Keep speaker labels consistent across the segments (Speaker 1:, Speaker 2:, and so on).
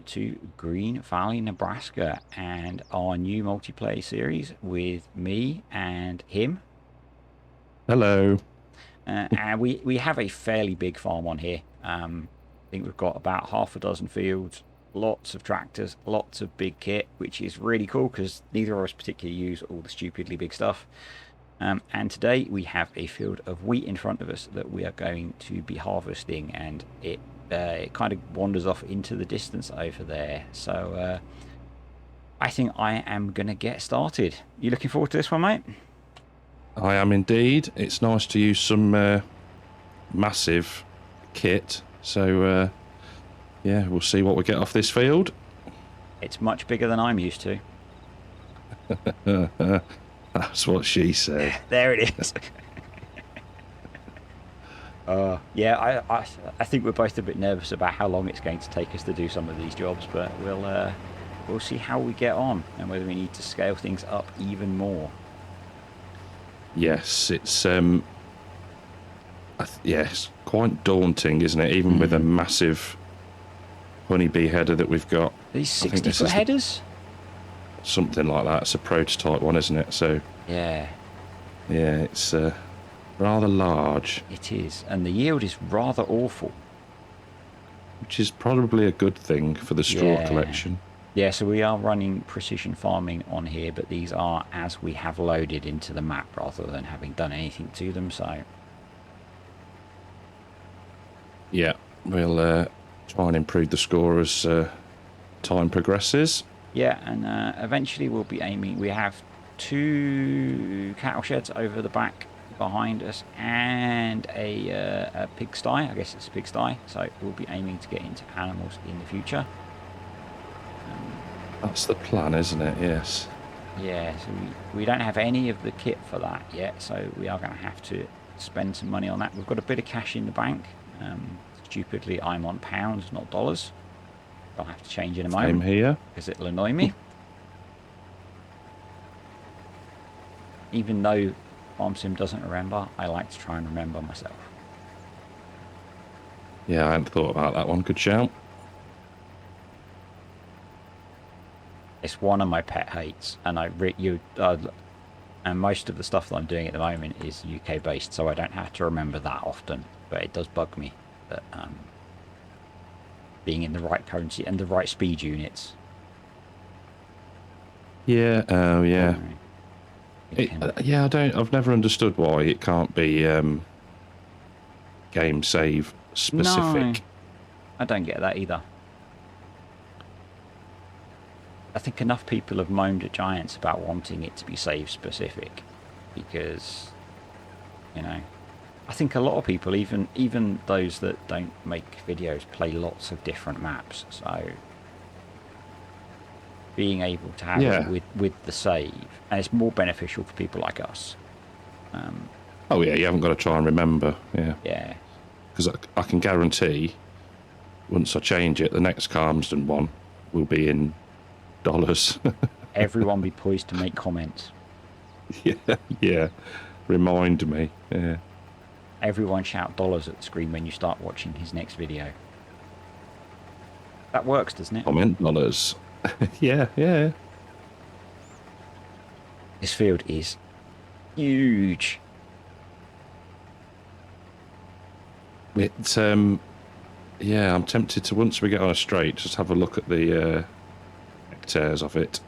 Speaker 1: to Green Valley, Nebraska, and our new multiplayer series with me and him.
Speaker 2: Hello.
Speaker 1: And we have a fairly big farm on here. I think we've got about half a dozen fields, lots of tractors, lots of big kit, which is really cool because neither of us particularly use all the stupidly big stuff. And today we have a field of wheat in front of us that we are going to be harvesting, and it kind of wanders off into the distance over there. So I think I am going to get started. You looking forward to this one, mate?
Speaker 2: I am indeed. It's nice to use some massive kit. So, yeah, we'll see what we get off this field.
Speaker 1: It's much bigger than I'm used to.
Speaker 2: That's what she said.
Speaker 1: There it is. Yeah, I think we're both a bit nervous about how long it's going to take us to do some of these jobs, but we'll see how we get on and whether we need to scale things up even more.
Speaker 2: Yes, it's it's quite daunting, isn't it? Even with a massive honeybee header that we've got.
Speaker 1: These 60-foot headers?
Speaker 2: Something like that. It's a prototype one, isn't it? So
Speaker 1: yeah,
Speaker 2: it's rather large.
Speaker 1: It is, and the yield is rather awful.
Speaker 2: Which is probably a good thing for the straw collection.
Speaker 1: Yeah, so we are running precision farming on here, but these are as we have loaded into the map rather than having done anything to them, so...
Speaker 2: Yeah, we'll try and improve the score as time progresses.
Speaker 1: Yeah, and eventually we'll be aiming... We have 2 cattle sheds over the back behind us and a pigsty. I guess it's a pigsty, so we'll be aiming to get into animals in the future.
Speaker 2: That's the plan, isn't it? Yes.
Speaker 1: Yeah, so we don't have any of the kit for that yet, so we are going to have to spend some money on that. We've got a bit of cash in the bank. Stupidly, I'm on pounds, not dollars. I'll have to change in a moment.
Speaker 2: Same here.
Speaker 1: Because it'll annoy me. Even though FarmSim doesn't remember, I like to try and remember myself.
Speaker 2: Yeah, I hadn't thought about that one. Good shout.
Speaker 1: It's one of my pet hates, and and most of the stuff that I'm doing at the moment is UK based, so I don't have to remember that often. But it does bug me that being in the right currency and the right speed units.
Speaker 2: Yeah. Oh, yeah. I've never understood why it can't be game save specific.
Speaker 1: No, I don't get that either. I think enough people have moaned at Giants about wanting it to be save specific, because, I think a lot of people, even those that don't make videos, play lots of different maps. So being able to have it with the save, and it's more beneficial for people like us.
Speaker 2: Oh yeah, you haven't got to try and remember.
Speaker 1: Yeah.
Speaker 2: Because I can guarantee, once I change it, the next Calmsden one will be in dollars.
Speaker 1: Everyone be poised to make comments.
Speaker 2: Yeah. Remind me. Yeah.
Speaker 1: Everyone shout dollars at the screen when you start watching his next video. That works, doesn't it?
Speaker 2: Comment dollars. Yeah.
Speaker 1: This field is huge.
Speaker 2: It's I'm tempted to, once we get on a straight, just have a look at the hectares of it.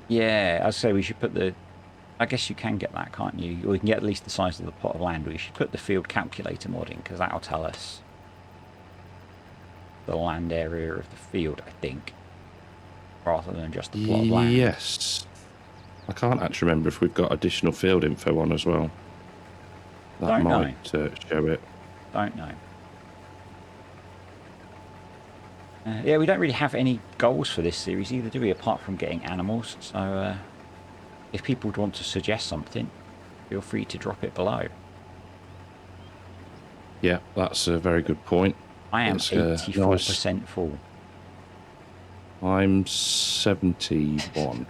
Speaker 1: Yeah, I'd say we should put I guess you can get that, can't you? Or you can get at least the size of the plot of land. We should put the field calculator mod in, because that'll tell us the land area of the field, I think, rather than just the plot of land.
Speaker 2: Yes. I can't actually remember if we've got additional field info on as well. That might show it.
Speaker 1: Don't know. Yeah, we don't really have any goals for this series either, do we? Apart from getting animals. So if people would want to suggest something, feel free to drop it below.
Speaker 2: Yeah, that's a very good point.
Speaker 1: I am 84% full.
Speaker 2: I'm 71.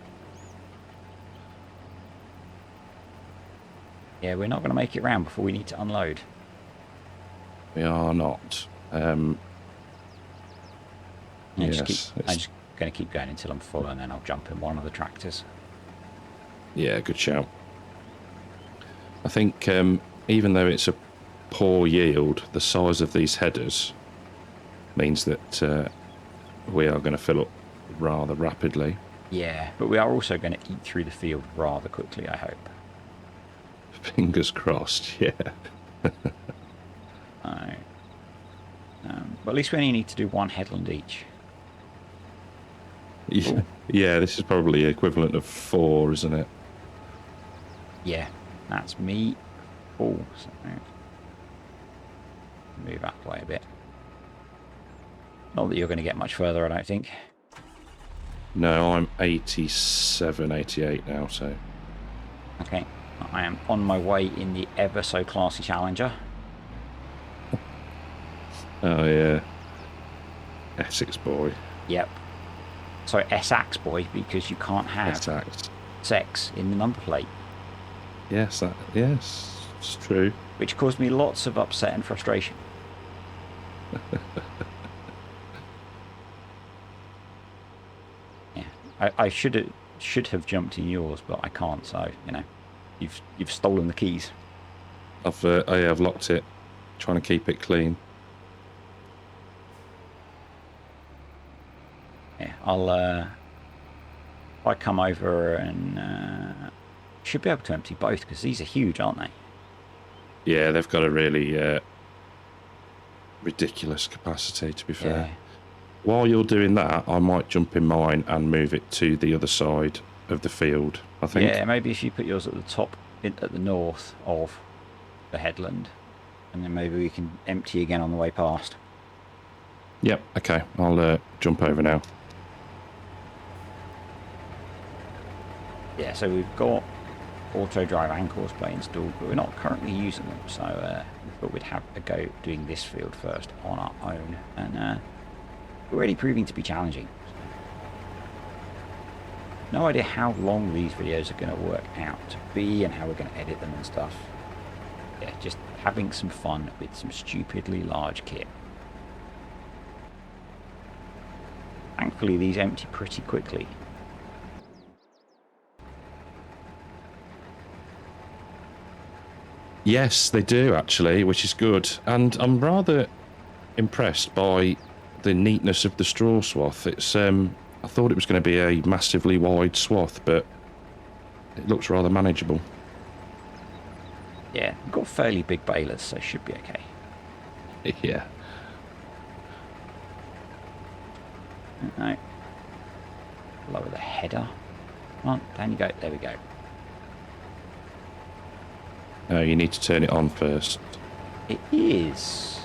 Speaker 1: Yeah, we're not going to make it round before we need to unload.
Speaker 2: We are not.
Speaker 1: And
Speaker 2: Yes.
Speaker 1: I'm just going to keep going until I'm full, and then I'll jump in one of the tractors.
Speaker 2: Yeah, good shout. I think even though it's a poor yield, the size of these headers means that we are going to fill up rather rapidly.
Speaker 1: Yeah, but we are also going to eat through the field rather quickly, I hope.
Speaker 2: Fingers crossed, yeah.
Speaker 1: But at least we only need to do one headland each.
Speaker 2: Yeah, this is probably equivalent of 4, isn't it?
Speaker 1: Yeah, that's me. Oh, so move out the way a bit. Not that you're going to get much further, I don't think.
Speaker 2: No, I'm 87, 88 now, so...
Speaker 1: Okay, I am on my way in the ever so classy Challenger.
Speaker 2: Oh, yeah. Essex boy.
Speaker 1: Yep. Sorry, Essex boy, because you can't have
Speaker 2: Essex.
Speaker 1: sex in the number plate.
Speaker 2: Yes, yes, it's true.
Speaker 1: Which caused me lots of upset and frustration. Yeah, I should have jumped in yours, but I can't. So you've stolen the keys.
Speaker 2: I've locked it, trying to keep it clean.
Speaker 1: Yeah, I come over and should be able to empty both because these are huge, aren't they?
Speaker 2: Yeah, they've got a really ridiculous capacity, to be fair.
Speaker 1: Yeah.
Speaker 2: While you're doing that, I might jump in mine and move it to the other side of the field, I think.
Speaker 1: Yeah, maybe if you put yours at the top, at the north of the headland, and then maybe we can empty again on the way past.
Speaker 2: Yep, okay. I'll jump over now.
Speaker 1: Yeah, so we've got auto drive and course play installed, but we're not currently using them, so we thought we'd have a go doing this field first on our own, and already proving to be challenging. No idea how long these videos are going to work out to be and how we're going to edit them and stuff. Yeah, just having some fun with some stupidly large kit. Thankfully these empty pretty quickly.
Speaker 2: Yes, they do, actually, which is good. And I'm rather impressed by the neatness of the straw swath. It's I thought it was going to be a massively wide swath, but it looks rather manageable.
Speaker 1: Yeah, we've got fairly big balers, so it should be okay.
Speaker 2: Yeah.
Speaker 1: No. Lower the header. Come on, down you go. There we go.
Speaker 2: No, you need to turn it on first.
Speaker 1: It is.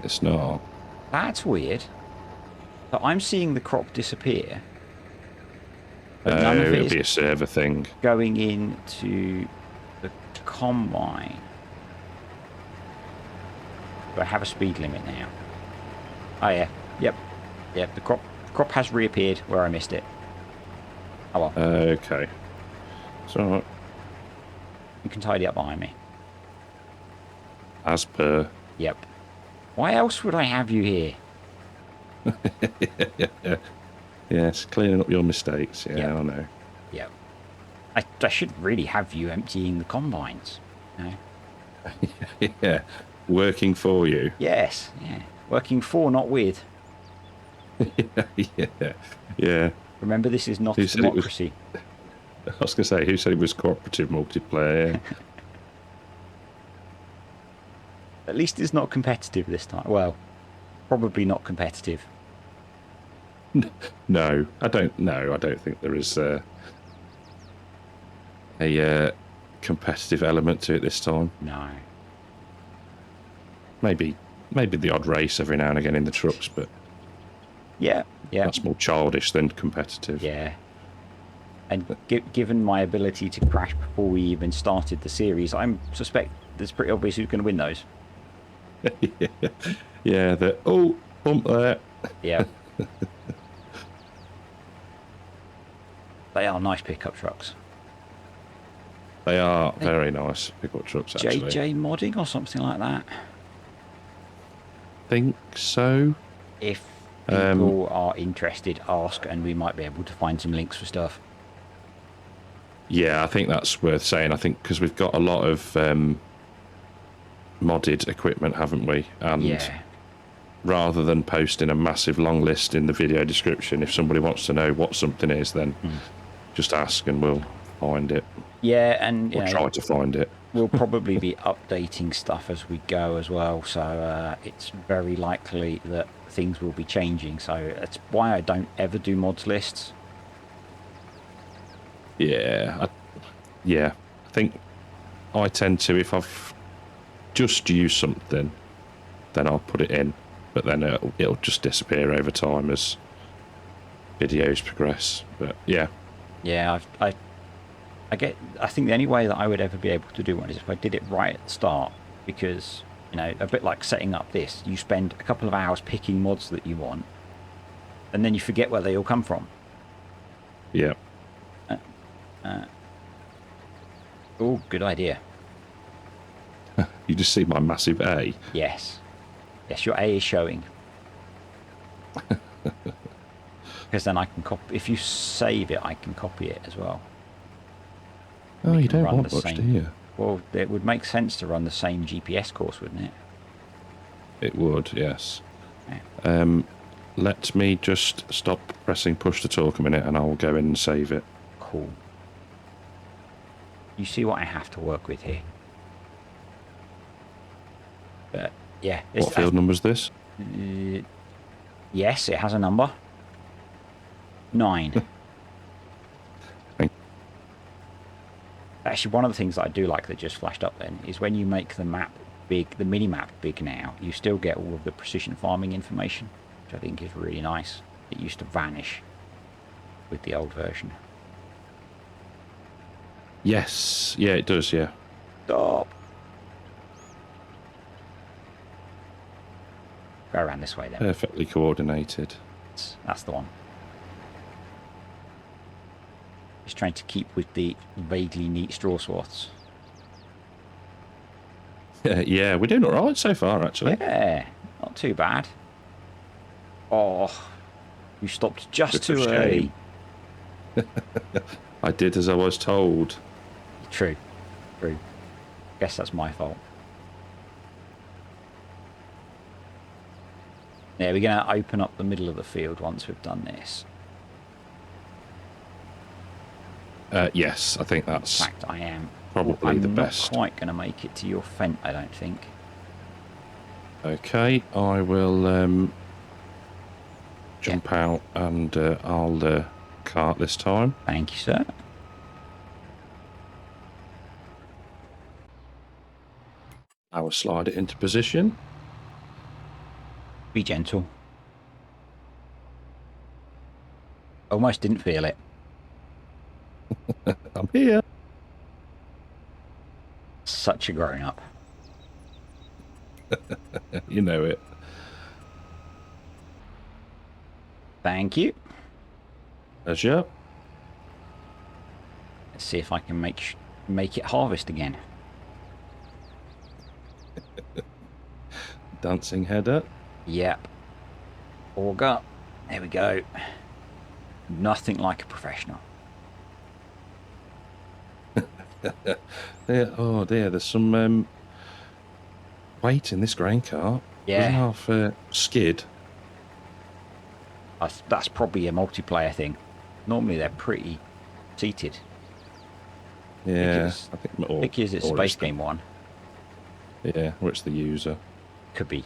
Speaker 2: It's not.
Speaker 1: That's weird. So I'm seeing the crop disappear. But none of it
Speaker 2: It'll
Speaker 1: is
Speaker 2: be a server thing.
Speaker 1: going into the combine. Do I have a speed limit now? Oh yeah. Yep. Yep. The crop has reappeared where I missed it. Oh well.
Speaker 2: Okay. It's all right.
Speaker 1: You can tidy up behind me.
Speaker 2: As per.
Speaker 1: Yep. Why else would I have you here?
Speaker 2: Yes, cleaning up your mistakes. Yeah,
Speaker 1: Yep.
Speaker 2: I know.
Speaker 1: Yep. I should really have you emptying the combines. No?
Speaker 2: Yeah, working for you.
Speaker 1: Yes. Yeah. Working for, not with.
Speaker 2: Yeah.
Speaker 1: Remember, this is not
Speaker 2: Who
Speaker 1: a
Speaker 2: said it was-
Speaker 1: democracy.
Speaker 2: I was going to say, who said it was cooperative multiplayer?
Speaker 1: At least it's not competitive this time. Well, probably not competitive.
Speaker 2: No, I don't know. I don't think there is a competitive element to it this time.
Speaker 1: No.
Speaker 2: Maybe the odd race every now and again in the trucks, but
Speaker 1: Yeah. Yeah.
Speaker 2: that's more childish than competitive.
Speaker 1: Yeah. And given my ability to crash before we even started the series, I suspect it's pretty obvious who's going to win those.
Speaker 2: Yeah, bump there.
Speaker 1: Yeah. They are nice pickup trucks.
Speaker 2: They are very nice pickup trucks, actually.
Speaker 1: JJ modding or something like that.
Speaker 2: Think so.
Speaker 1: If
Speaker 2: Um,
Speaker 1: people are interested, ask, and we might be able to find some links for stuff.
Speaker 2: yeah, I think that's worth saying. I think because we've got a lot of modded equipment, haven't we? And
Speaker 1: Yeah.
Speaker 2: rather than posting a massive long list in the video description, if somebody wants to know what something is, then just ask and we'll find it.
Speaker 1: Yeah, and
Speaker 2: Or try to find it.
Speaker 1: we'll probably be updating stuff as we go as well, so it's very likely that things will be changing. So that's why I don't ever do mods lists.
Speaker 2: Yeah, I think I tend to, if I've just used something, then I'll put it in, but then it'll just disappear over time as videos progress. But yeah,
Speaker 1: I think the only way that I would ever be able to do one is if I did it right at the start, because a bit like setting up this, you spend a couple of hours picking mods that you want, and then you forget where they all come from.
Speaker 2: yeah.
Speaker 1: Oh, good idea.
Speaker 2: You just see my massive A.
Speaker 1: Yes, your A is showing. Because then I can copy. If you save it, I can copy it as well.
Speaker 2: Oh,
Speaker 1: We
Speaker 2: you
Speaker 1: can
Speaker 2: don't
Speaker 1: run
Speaker 2: want
Speaker 1: the
Speaker 2: much,
Speaker 1: same-
Speaker 2: do you?
Speaker 1: Well, it would make sense to run the same GPS course, wouldn't it?
Speaker 2: It would, yes.
Speaker 1: Yeah.
Speaker 2: Let me just stop pressing push to talk a minute and I'll go in and save it.
Speaker 1: Cool. You see what I have to work with here. But yeah,
Speaker 2: What field number is this?
Speaker 1: yes, it has a number. 9. Actually, one of the things that I do like that just flashed up then is when you make the map big, the mini map big now, you still get all of the precision farming information, which I think is really nice. It used to vanish with the old version.
Speaker 2: Yes, yeah, it does, yeah.
Speaker 1: Stop. Go around this way then.
Speaker 2: Perfectly coordinated.
Speaker 1: That's the one. Just trying to keep with the vaguely neat straw swaths.
Speaker 2: Yeah, we're doing all right so far, actually.
Speaker 1: Yeah, not too bad. Oh, you stopped just
Speaker 2: Bit of
Speaker 1: too
Speaker 2: shame.
Speaker 1: early.
Speaker 2: I did as I was told.
Speaker 1: True. Guess that's my fault. Yeah, we're going to open up the middle of the field once we've done this.
Speaker 2: Yes, I think
Speaker 1: In
Speaker 2: that's
Speaker 1: fact, I am.
Speaker 2: probably the
Speaker 1: I'm
Speaker 2: best.
Speaker 1: not quite going to make it to your fence, I don't think.
Speaker 2: Okay, I will jump out and I'll cart this time.
Speaker 1: Thank you, sir.
Speaker 2: I will slide it into position.
Speaker 1: Be gentle. Almost didn't feel it.
Speaker 2: I'm here.
Speaker 1: Such a grown-up.
Speaker 2: You know it.
Speaker 1: Thank you.
Speaker 2: Pleasure.
Speaker 1: Let's see if I can make it harvest again.
Speaker 2: Dancing header.
Speaker 1: Yep. Auger. There we go. Nothing like a professional.
Speaker 2: There, oh dear, there's some weight in this grain cart.
Speaker 1: Yeah.
Speaker 2: Half skid.
Speaker 1: That's probably a multiplayer thing. Normally they're pretty seated.
Speaker 2: Yeah,
Speaker 1: I think it's a space game one.
Speaker 2: Yeah, or it's the user.
Speaker 1: Could be.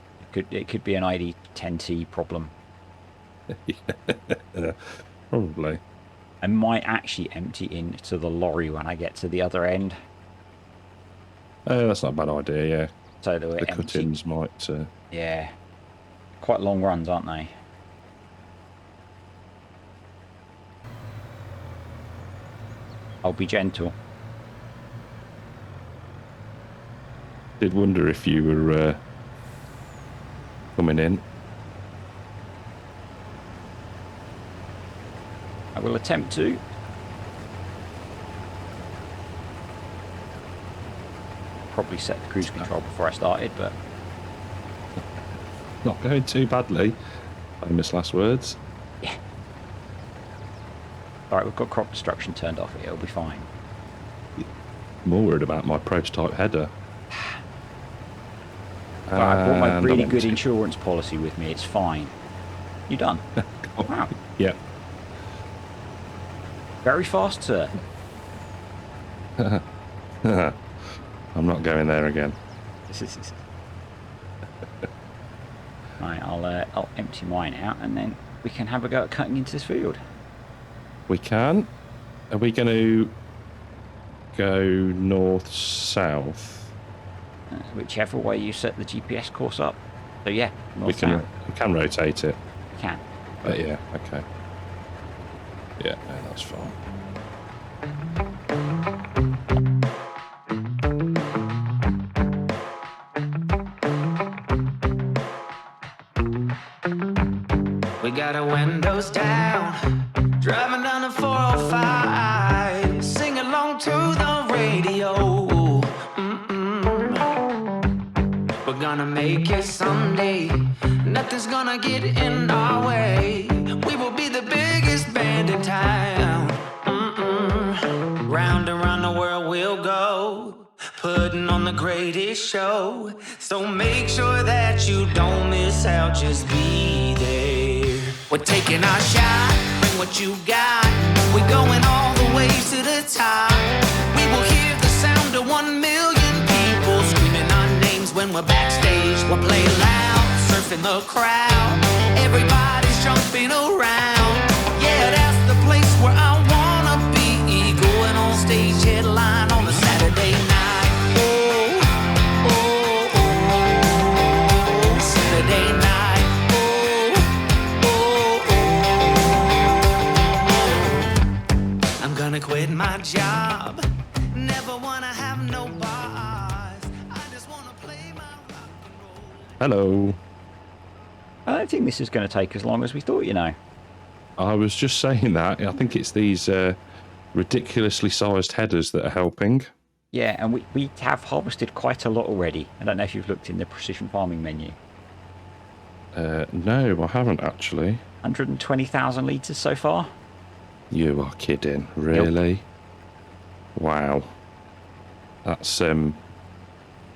Speaker 1: It could be an ID10T problem.
Speaker 2: Yeah, probably.
Speaker 1: I might actually empty into the lorry when I get to the other end.
Speaker 2: Oh, that's not a bad idea, yeah.
Speaker 1: So that we're
Speaker 2: The
Speaker 1: empty.
Speaker 2: cut-ins might...
Speaker 1: Yeah. Quite long runs, aren't they? I'll be gentle.
Speaker 2: Did wonder if you were coming in.
Speaker 1: I will attempt to. Probably set the cruise control before I started, but
Speaker 2: Not going too badly. Famous last words.
Speaker 1: Yeah. All right, we've got crop destruction turned off. It'll be fine.
Speaker 2: More worried about my prototype header.
Speaker 1: But I brought my
Speaker 2: And
Speaker 1: really
Speaker 2: I'm
Speaker 1: good
Speaker 2: empty.
Speaker 1: insurance policy with me. It's fine. You done? Wow.
Speaker 2: Yeah.
Speaker 1: Very fast, sir.
Speaker 2: I'm not going there again.
Speaker 1: Right, I'll empty mine out, and then we can have a go at cutting into this field.
Speaker 2: We can. Are we going to go north-south?
Speaker 1: Whichever way you set the GPS course up. So yeah,
Speaker 2: We
Speaker 1: north
Speaker 2: can
Speaker 1: south.
Speaker 2: rotate it.
Speaker 1: We can.
Speaker 2: But yeah, okay. Yeah, no, that's fine.
Speaker 3: We got our windows down, driving down the 405, sing along to the radio. We're gonna make it someday, nothing's gonna get in our way. We will be the biggest band in town. Round and round the world we'll go, putting on the greatest show. So make sure that you don't miss out, just be there. We're taking our shot, bring what you got. We're going all the way to the top. We will hear the sound of 1 million people screaming our names when we're backstage. We'll play loud, surfing the crowd. Everybody's jumping around. Yeah, that's the place where I wanna be. Going on stage, headline on a Saturday night. Oh, oh, oh, Saturday night. Oh, oh, oh. I'm gonna quit my job. Never wanna have no boss. I just wanna play my rock and roll.
Speaker 2: Hello.
Speaker 1: I don't think this is going to take as long as we thought, you know.
Speaker 2: I was just saying that. I think it's these ridiculously sized headers that are helping.
Speaker 1: Yeah, and we have harvested quite a lot already. I don't know if you've looked in the precision farming menu.
Speaker 2: No, I haven't actually.
Speaker 1: 120,000 litres so far.
Speaker 2: You are kidding. Really? Wow. That's a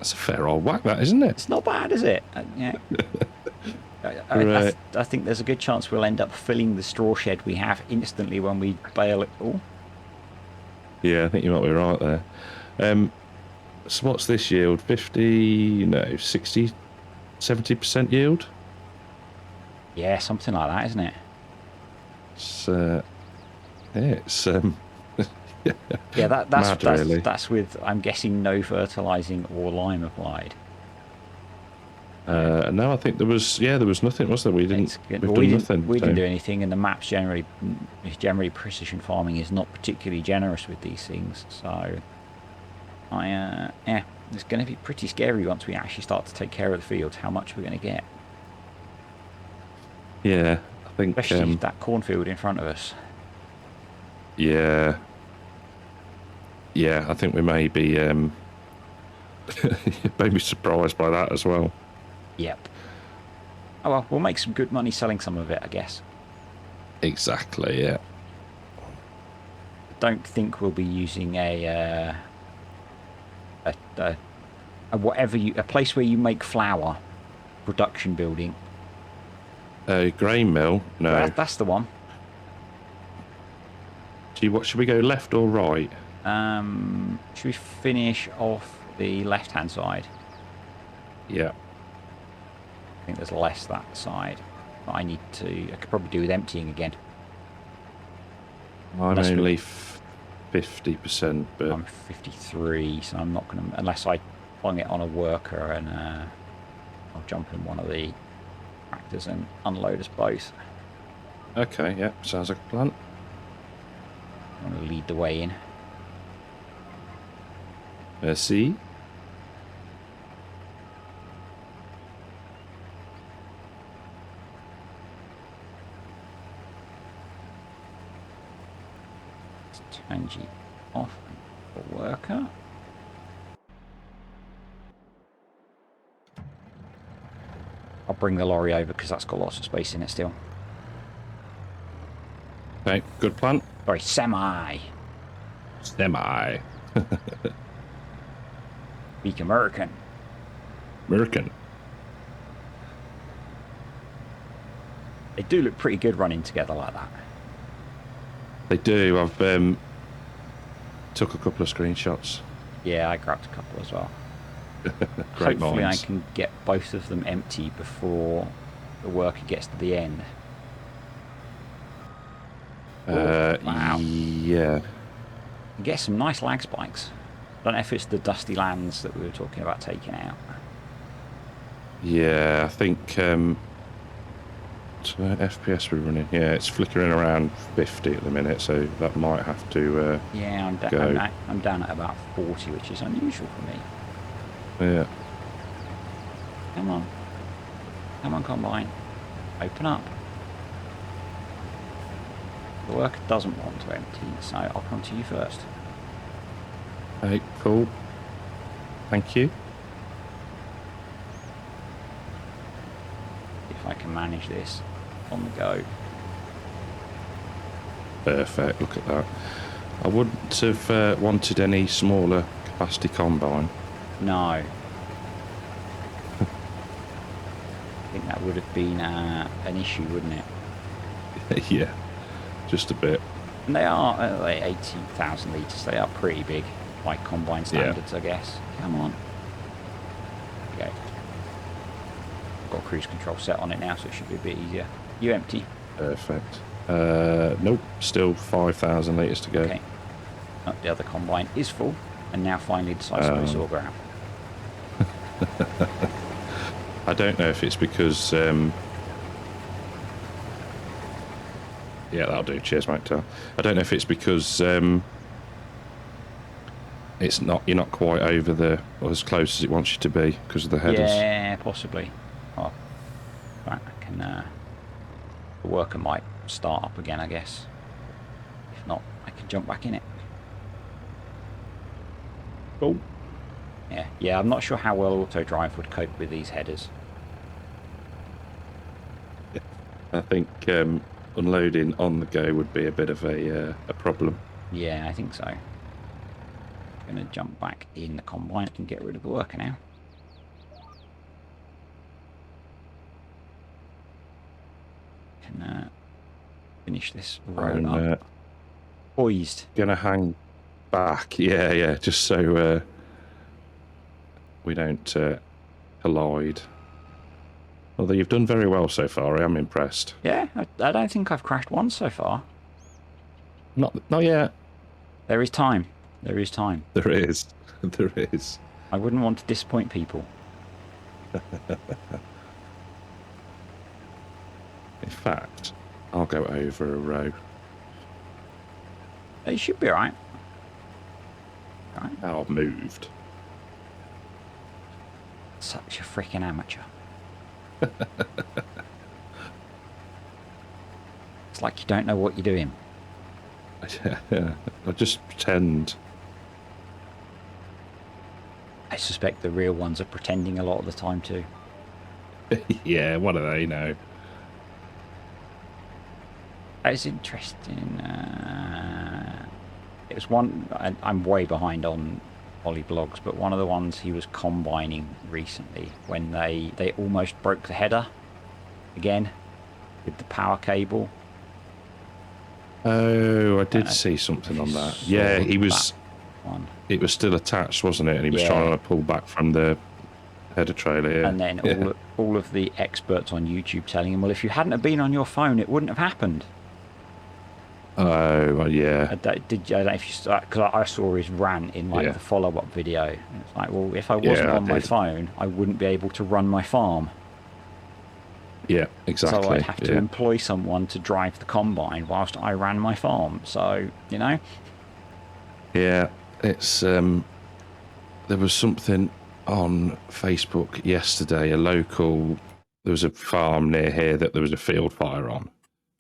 Speaker 2: fair old whack, that, isn't it?
Speaker 1: It's not bad, is it? Yeah.
Speaker 2: Right.
Speaker 1: I think there's a good chance we'll end up filling the straw shed we have instantly when we bale it all.
Speaker 2: Yeah, I think you might be right there. So what's this yield? 50, no, 60, 70% yield?
Speaker 1: Yeah, something like that, isn't it?
Speaker 2: It's
Speaker 1: Yeah,
Speaker 2: mad, really.
Speaker 1: that's with, I'm guessing, no fertilising or lime applied.
Speaker 2: no, I think there was nothing, was there? We've done nothing.
Speaker 1: We didn't do anything, and the maps generally precision farming is not particularly generous with these things. So, yeah, it's going to be pretty scary once we actually start to take care of the fields. How much we're going to get,
Speaker 2: Yeah, I think.
Speaker 1: especially that cornfield in front of us.
Speaker 2: Yeah, I think we may be maybe surprised by that as well.
Speaker 1: Yep. Oh well, we'll make some good money selling some of it, I guess.
Speaker 2: Exactly. Yeah.
Speaker 1: Don't think we'll be using a place where you make flour production building.
Speaker 2: Grain mill. No.
Speaker 1: That's the one.
Speaker 2: What should we go, left or right?
Speaker 1: Should we finish off the left-hand side?
Speaker 2: Yeah.
Speaker 1: I think there's less that side. But I could probably do with emptying again.
Speaker 2: I'm only 50%, but
Speaker 1: I'm 53, so I'm not going to, unless I plug it on a worker, and I'll jump in one of the tractors and unload us both.
Speaker 2: okay. Yeah, sounds like a plan.
Speaker 1: I'm going to lead the way in.
Speaker 2: See.
Speaker 1: Turn G off for worker. I'll bring the lorry over because that's got lots of space in it still.
Speaker 2: Okay, good plan.
Speaker 1: Sorry, semi.
Speaker 2: Semi.
Speaker 1: Speak American.
Speaker 2: American.
Speaker 1: They do look pretty good running together like that.
Speaker 2: They do. I've took a couple of screenshots.
Speaker 1: Yeah, I grabbed a couple as well.
Speaker 2: Great
Speaker 1: Hopefully
Speaker 2: minds.
Speaker 1: I can get both of them empty before the worker gets to the end. Wow.
Speaker 2: Yeah.
Speaker 1: You get some nice lag spikes. I don't know if it's the dusty lands that we were talking about taking out.
Speaker 2: Yeah, I think FPS we're running. Yeah, it's flickering around 50 at the minute, so that might have to
Speaker 1: Yeah, I'm down at about 40, which is unusual for me.
Speaker 2: yeah.
Speaker 1: Come on. Come on, Combine. Open up. The worker doesn't want to empty, so I'll come to you first.
Speaker 2: Hey, cool. Thank you.
Speaker 1: If I can manage this on the go.
Speaker 2: Perfect, look at that. I wouldn't have wanted any smaller capacity combine.
Speaker 1: No. I think that would have been an issue, wouldn't it?
Speaker 2: Yeah, just a bit.
Speaker 1: And they are like 80,000 litres. They are pretty big by combine standards, I guess. Come on. Okay. Got cruise control set on it now, so it should be a bit easier. You empty?
Speaker 2: Perfect. Nope, still 5,000 litres to go.
Speaker 1: Okay. Oh, the other combine is full, and now finally decides to go saw ground.
Speaker 2: I don't know if it's because... yeah, that'll do. Cheers, mate. I don't know if it's because it's not, you're not quite over the, or as close as it wants you to be because of the headers.
Speaker 1: Yeah, possibly. Oh, right, I can... the worker might start up again, I guess. If not, I can jump back in it.
Speaker 2: Cool.
Speaker 1: Yeah, I'm not sure how well auto drive would cope with these headers.
Speaker 2: I think unloading on the go would be a bit of a problem.
Speaker 1: Yeah, I think so. I'm going to jump back in the combine and get rid of the worker now. Can finish this row up. Poised.
Speaker 2: Gonna hang back. Yeah, just so we don't collide. Although you've done very well so far, I am impressed.
Speaker 1: Yeah, I don't think I've crashed once so far.
Speaker 2: Not yet.
Speaker 1: There is time. There is time.
Speaker 2: There is. There is.
Speaker 1: I wouldn't want to disappoint people.
Speaker 2: In fact, I'll go over a row.
Speaker 1: It should be alright.
Speaker 2: Oh, I've moved.
Speaker 1: Such a freaking amateur. It's like you don't know what you're doing.
Speaker 2: Yeah, I just pretend.
Speaker 1: I suspect the real ones are pretending a lot of the time too.
Speaker 2: Yeah, what do they know?
Speaker 1: It's interesting. It was one... I'm way behind on Ollie blogs, but one of the ones he was combining recently when they almost broke the header again with the power cable.
Speaker 2: Oh, I did see something on that. Yeah, he was...
Speaker 1: One.
Speaker 2: It was still attached, wasn't it? And he was
Speaker 1: Yeah.
Speaker 2: trying to pull back from the header trailer. Yeah.
Speaker 1: And then all of the experts on YouTube telling him, well, if you hadn't have been on your phone, it wouldn't have happened.
Speaker 2: Oh, well, yeah.
Speaker 1: I don't know if you start, because I saw his rant in like
Speaker 2: Yeah.
Speaker 1: the follow-up video. And it's like, well, if I wasn't
Speaker 2: Yeah, I
Speaker 1: on my
Speaker 2: did.
Speaker 1: phone, I wouldn't be able to run my farm.
Speaker 2: Yeah, exactly.
Speaker 1: So I'd have to employ someone to drive the combine whilst I ran my farm. So, you know.
Speaker 2: Yeah, it's there was something on Facebook yesterday. There was a farm near here that there was a field fire on,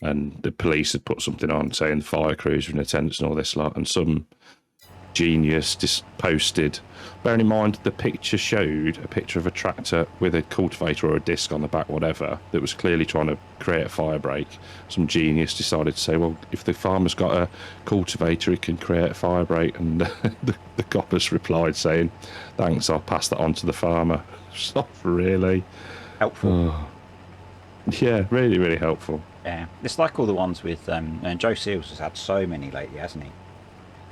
Speaker 2: and the police had put something on saying the fire crews were in attendance and all this lot. And some genius just posted. Bearing in mind, the picture showed a picture of a tractor with a cultivator or a disc on the back, whatever, that was clearly trying to create a fire break. Some genius decided to say, well, if the farmer's got a cultivator, he can create a fire break. And the coppers replied saying, thanks, I'll pass that on to the farmer. Stop, really?
Speaker 1: Helpful.
Speaker 2: Oh. Yeah, really, really helpful.
Speaker 1: Yeah, it's like all the ones with and Joe Seals has had so many lately, hasn't he?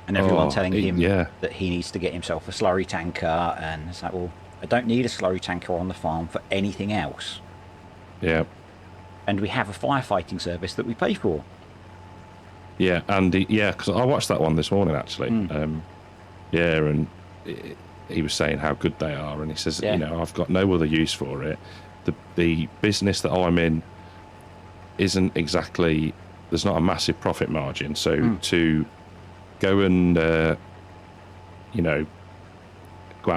Speaker 1: And everyone telling him that he needs to get himself a slurry tanker, and it's like, well, I don't need a slurry tanker on the farm for anything else.
Speaker 2: Yeah. And
Speaker 1: we have a firefighting service that we pay for.
Speaker 2: Yeah, and because I watched that one this morning, actually. And he was saying how good they are, and he says, I've got no other use for it. The business that I'm in isn't exactly, there's not a massive profit margin, so to go and go out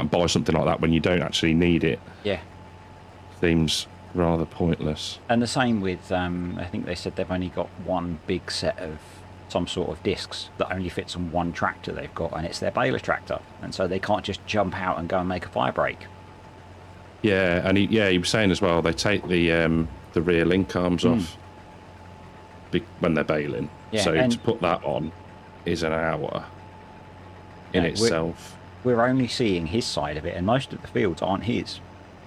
Speaker 2: and buy something like that when you don't actually need it seems rather pointless.
Speaker 1: And the same with I think they said they've only got one big set of some sort of discs that only fits on one tractor they've got, and it's their baler tractor, and so they can't just jump out and go and make a fire break.
Speaker 2: Yeah, and he was saying as well, they take the rear link arms off when they're baling, so to put that on is an hour in itself.
Speaker 1: We're only seeing his side of it, and most of the fields aren't his.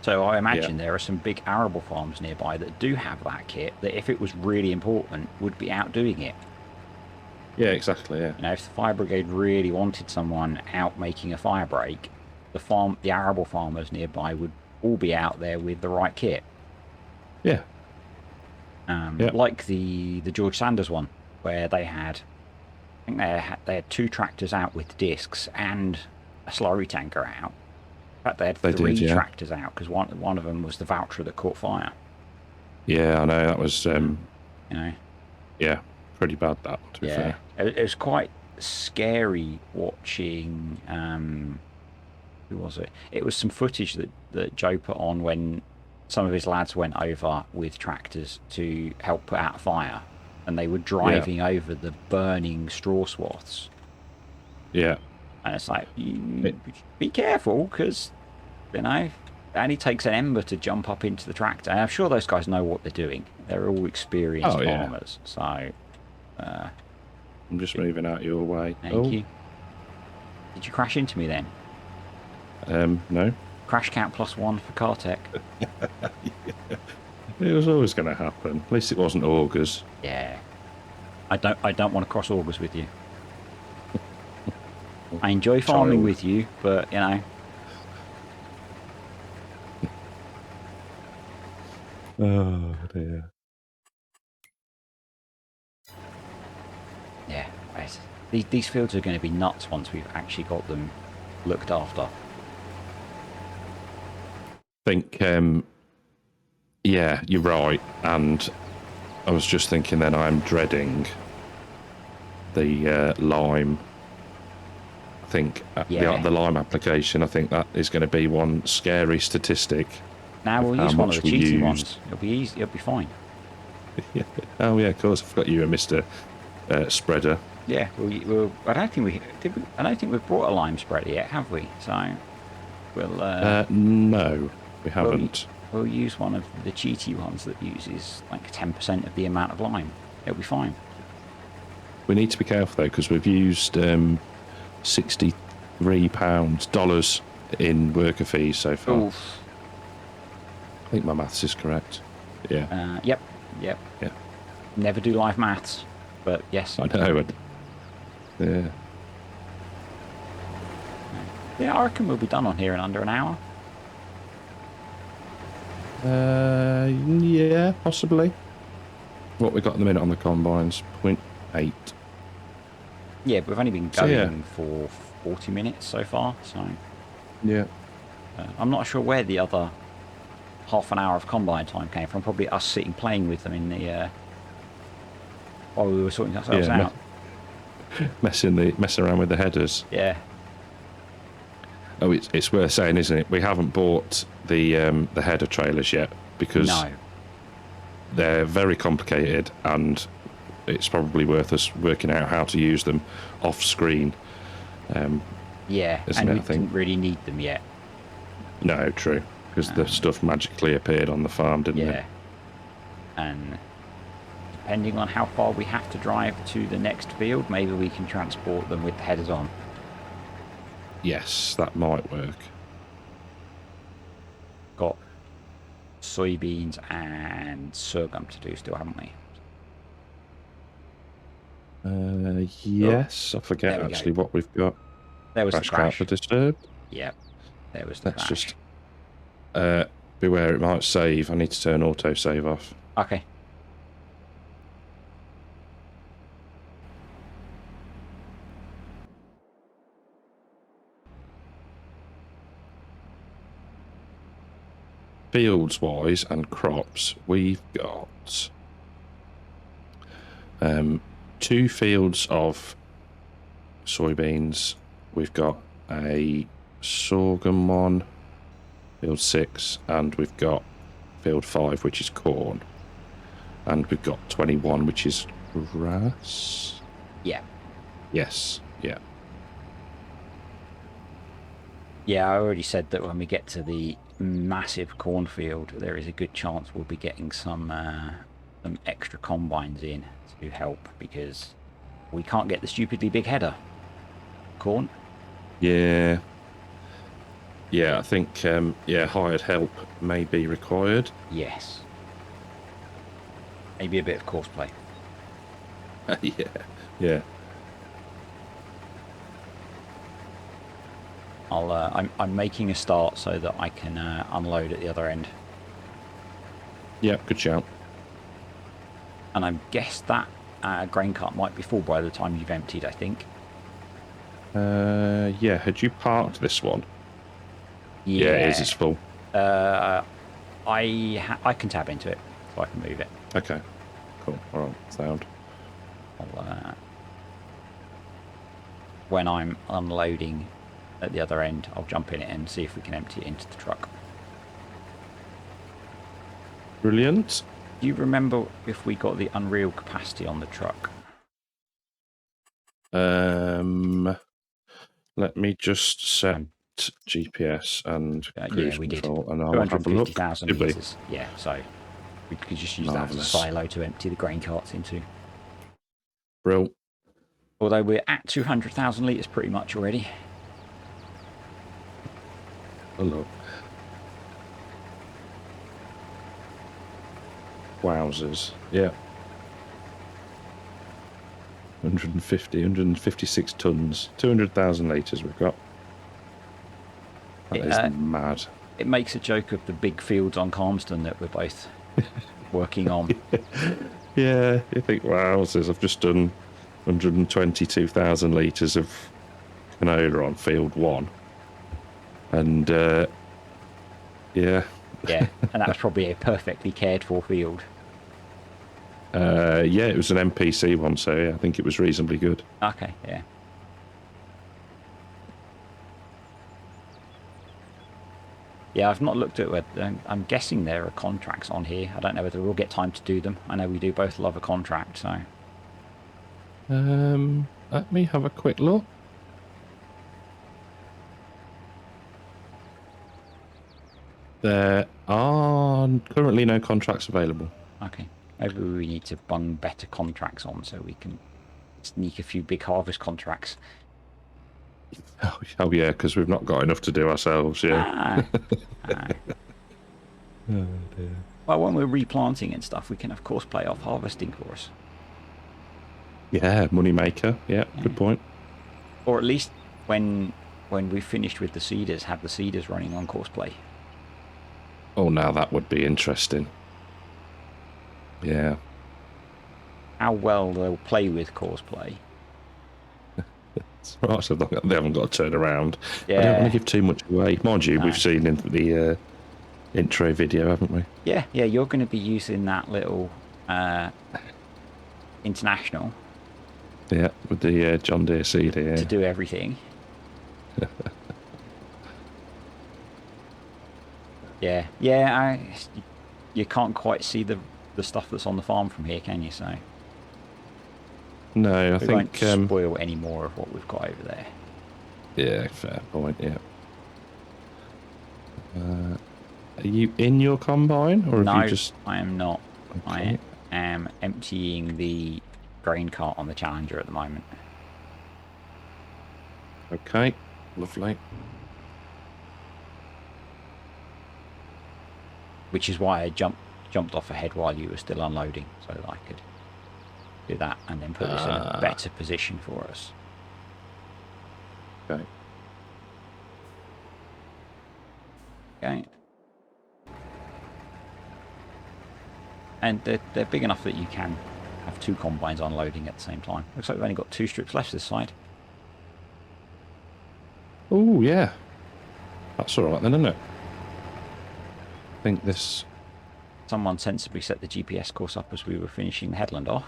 Speaker 1: So I imagine there are some big arable farms nearby that do have that kit, that if it was really important, would be out doing it.
Speaker 2: Yeah, exactly, yeah.
Speaker 1: If the fire brigade really wanted someone out making a fire break, the arable farmers nearby would all be out there with the right kit.
Speaker 2: Yeah.
Speaker 1: Like the George Sanders one, where they had, I think they had 2 tractors out with discs and a slurry tanker out. In fact, they had 3 tractors out, because one of them was the Voucher that caught fire.
Speaker 2: Yeah, I know, that was yeah, pretty bad, that, to be fair.
Speaker 1: It was quite scary watching who was it? It was some footage that Joe put on when some of his lads went over with tractors to help put out a fire, and they were driving over the burning straw swaths.
Speaker 2: Yeah.
Speaker 1: And it's like, be careful, because, it only takes an ember to jump up into the tractor. And I'm sure those guys know what they're doing. They're all experienced farmers. So,
Speaker 2: I'm just moving out your way.
Speaker 1: Thank you. Did you crash into me then?
Speaker 2: No.
Speaker 1: Crash count +1 for Cartech.
Speaker 2: It was always going to happen. At least it wasn't augers.
Speaker 1: Yeah. I don't want to cross augers with you. I enjoy farming with you, but
Speaker 2: Oh dear.
Speaker 1: Yeah, right. These fields are going to be nuts once we've actually got them looked after.
Speaker 2: I think, you're right. And I was just thinking then I'm dreading the lime. I think the lime application, I think that is going to be one scary statistic.
Speaker 1: Now we'll use one of the cheaty ones. It'll be easy. It'll be fine.
Speaker 2: Oh yeah, of course. I forgot you were Mr. Spreader.
Speaker 1: Yeah. I don't think we've brought a lime spreader yet, have we? So we'll.
Speaker 2: No, we haven't.
Speaker 1: We'll use one of the cheaty ones that uses like 10% of the amount of lime. It'll be fine.
Speaker 2: We need to be careful though, because we've used $63 in worker fees so far.
Speaker 1: Oof.
Speaker 2: I think my maths is correct. Yeah.
Speaker 1: Yep.
Speaker 2: Yeah.
Speaker 1: Never do live maths, but yes.
Speaker 2: I know. Yeah.
Speaker 1: Yeah, I reckon we'll be done on here in under an hour.
Speaker 2: Yeah, possibly. What we got at the minute on the combines, 0.8.
Speaker 1: Yeah, but we've only been going for 40 minutes so far, so...
Speaker 2: Yeah.
Speaker 1: I'm not sure where the other half an hour of combine time came from. Probably us sitting playing with them in the... while we were sorting ourselves out.
Speaker 2: Messing around with the headers.
Speaker 1: Yeah.
Speaker 2: Oh, it's worth saying, isn't it? We haven't bought the header trailers yet, because they're very complicated, and it's probably worth us working out how to use them off screen.
Speaker 1: Yeah,
Speaker 2: Isn't
Speaker 1: and
Speaker 2: it,
Speaker 1: we
Speaker 2: I think?
Speaker 1: didn't really need them yet.
Speaker 2: No, true. Because the stuff magically appeared on the farm, didn't it?
Speaker 1: Yeah. And depending on how far we have to drive to the next field, maybe we can transport them with the headers on.
Speaker 2: Yes, that might work.
Speaker 1: Got soybeans and sorghum to do still, haven't we?
Speaker 2: Yes, I forget
Speaker 1: there we
Speaker 2: actually
Speaker 1: go.
Speaker 2: what we've got.
Speaker 1: There was the
Speaker 2: Crash
Speaker 1: crash.
Speaker 2: for disturbed.
Speaker 1: Yep, there was the
Speaker 2: Let's
Speaker 1: crash.
Speaker 2: just beware, it might save. I need to turn auto save off.
Speaker 1: Okay.
Speaker 2: Fields wise and crops, we've got 2 fields of soybeans. We've got a sorghum one, field 6, and we've got field 5, which is corn, and we've got 21, which is grass.
Speaker 1: Yeah.
Speaker 2: Yes. Yeah.
Speaker 1: Yeah, I already said that when we get to the massive cornfield, there is a good chance we'll be getting some extra combines in to help, because we can't get the stupidly big header. Corn?
Speaker 2: Yeah. Yeah, I think hired help may be required.
Speaker 1: Yes. Maybe a bit of courseplay.
Speaker 2: Yeah.
Speaker 1: I'm making a start so that I can unload at the other end.
Speaker 2: Yeah, good shout.
Speaker 1: And I guess that grain cart might be full by the time you've emptied, I think.
Speaker 2: Yeah, had you parked this one? Yeah, it is, it's full.
Speaker 1: I can tab into it, so I can move it.
Speaker 2: Okay, cool. All right, sound.
Speaker 1: When I'm unloading at the other end, I'll jump in it and see if we can empty it into the truck.
Speaker 2: Brilliant.
Speaker 1: Do you remember if we got the unreal capacity on the truck?
Speaker 2: Let me just set GPS and cruise control, and I'll have a look.
Speaker 1: 250,000 litres. Yeah, so we could just use that as a silo to empty the grain carts into.
Speaker 2: Brill.
Speaker 1: Although we're at 200,000 litres pretty much already.
Speaker 2: Hello. Wowzers. Yeah. 156 tons. 200,000 litres we've got. That is mad.
Speaker 1: It makes a joke of the big fields on Calmston that we're both working on.
Speaker 2: Yeah, you think, wowzers, I've just done 122,000 litres of canola on field 1. And, yeah.
Speaker 1: Yeah, and that was probably a perfectly cared for field.
Speaker 2: Yeah, it was an NPC one, so yeah, I think it was reasonably good.
Speaker 1: Okay, yeah. Yeah, I've not looked at it. I'm guessing there are contracts on here. I don't know whether we'll get time to do them. I know we do both love a contract, so.
Speaker 2: Let me have a quick look. There are currently no contracts available.
Speaker 1: Okay. Maybe we need to bung better contracts on so we can sneak a few big harvest contracts.
Speaker 2: Oh yeah, because we've not got enough to do ourselves, yeah.
Speaker 1: Oh dear. Well, when we're replanting and stuff, we can of course play off harvesting for us.
Speaker 2: Yeah, money maker. Yeah, good point.
Speaker 1: Or at least when we've finished with the seeders, have the seeders running on courseplay.
Speaker 2: Oh, now that would be interesting. Yeah.
Speaker 1: How well they'll play with courseplay.
Speaker 2: Right, so they haven't got to turn around.
Speaker 1: Yeah.
Speaker 2: I don't want to give too much away. Mind you, we've seen in the intro video, haven't we?
Speaker 1: Yeah, you're going to be using that little international.
Speaker 2: Yeah, with the John Deere seeder, yeah.
Speaker 1: To do everything. Yeah, you can't quite see the stuff that's on the farm from here, can you? So
Speaker 2: no, I
Speaker 1: we
Speaker 2: think
Speaker 1: won't spoil any more of what we've got over there.
Speaker 2: Yeah, fair point, yeah. Are you in your combine, or have you
Speaker 1: No,
Speaker 2: just...
Speaker 1: I am not.
Speaker 2: Okay.
Speaker 1: I am emptying the grain cart on the Challenger at the moment.
Speaker 2: Okay, lovely.
Speaker 1: Which is why I jumped off ahead while you were still unloading, so that I could do that and then put this in a better position for us.
Speaker 2: Okay.
Speaker 1: Okay. And they're big enough that you can have 2 combines unloading at the same time. Looks like we've only got 2 strips left this side.
Speaker 2: Oh, yeah. That's all right then, isn't it? I think this...
Speaker 1: Someone sensibly set the GPS course up as we were finishing the headland off.